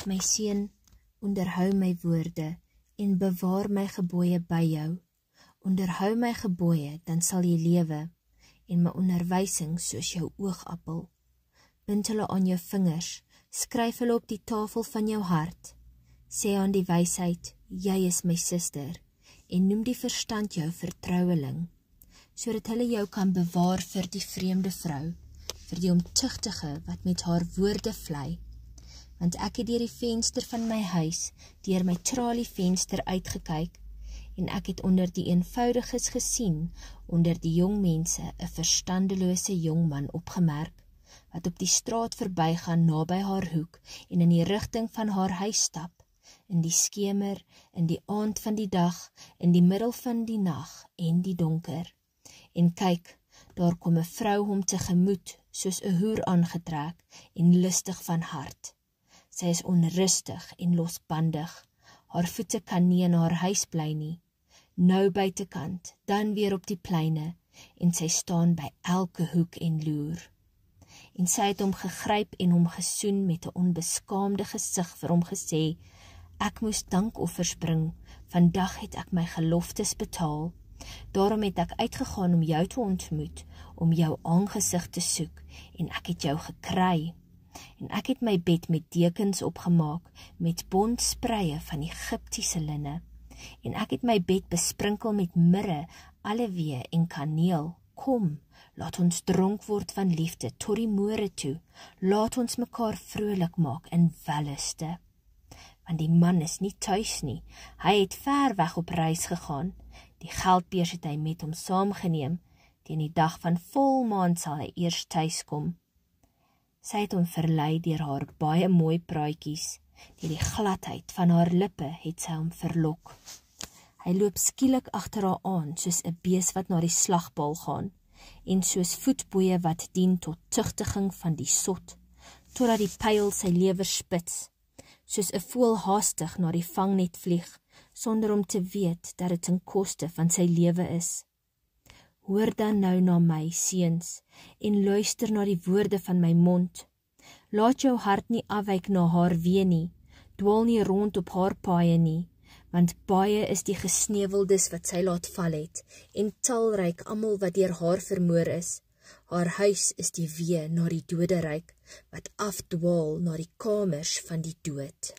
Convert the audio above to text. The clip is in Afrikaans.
My seun, onderhou my woorde en bewaar my gebooie by jou. Onderhou my gebooie, dan sal jy lewe, en my onderwysing soos jou oogappel. Bind hulle aan jou vingers, skryf hulle op die tafel van jou hart. Sê aan die wysheid, jy is my suster, en noem die verstand jou vertroueling, sodat hulle jou kan bewaar vir die vreemde vrou, vir die omtuchtige wat met haar woorde vlei. Want ek het deur die venster van my huis, deur my tralievenster uitgekyk, en ek het onder die eenvoudiges gesien, onder die jong mense, 'n verstandelose jong man opgemerk, wat op die straat verbygaan naby haar hoek, en in die rigting van haar huis stap, in die skemer, in die aand van die dag, in die middel van die nag, en die donker. En kyk, daar kom 'n vrou hom tegemoet, soos 'n hoer aangetrek, en lustig van hart. Sy is onrustig en losbandig, haar voete kan nie in haar huis bly nie, nou buitekant, dan weer op die pleine, en sy staan by elke hoek en loer. En sy het hom gegryp en hom gesoen met 'n onbeskaamde gesig vir hom gesê, ek moes dankoffers bring, vandag het ek my geloftes betaal, daarom het ek uitgegaan om jou te ontmoet, om jou aangesig te soek, en ek het jou gekry. En ek het my bed met dekens opgemaak, met bondspreie van Egiptiese linne, en ek het my bed besprinkel met mirre, aloe en kaneel. Kom, laat ons dronk word van liefde tot die môre toe, laat ons mekaar vrolik maak in welluste. Want die man is nie tuis nie, hy het ver weg op reis gegaan, die geldbeurs het hy met hom saamgeneem, teen die dag van volmaan sal hy eers tuis kom. Sy het hom verlei deur haar baie mooi praatjies, deur die gladheid van haar lippe het sy hom verlok. Hy loop skielik agter haar aan, soos 'n bees wat na die slagbal gaan, en soos voetboeie wat dien tot tugtiging van die sot, totdat die pyl sy lewer spits, soos 'n voël haastig na die vangnet vlieg, sonder om te weet dat dit ten koste van sy lewe is. Hoor dan nou na my, seuns, en luister na die woorde van my mond. Laat jou hart nie afwyk na haar weë nie, dwaal nie rond op haar paaie nie, want baie is die gesneuweldes wat sy laat val het, en talryk almal wat deur haar vermoor is. Haar huis is die weë na die doderyk, wat afdwaal na die kamers van die dood.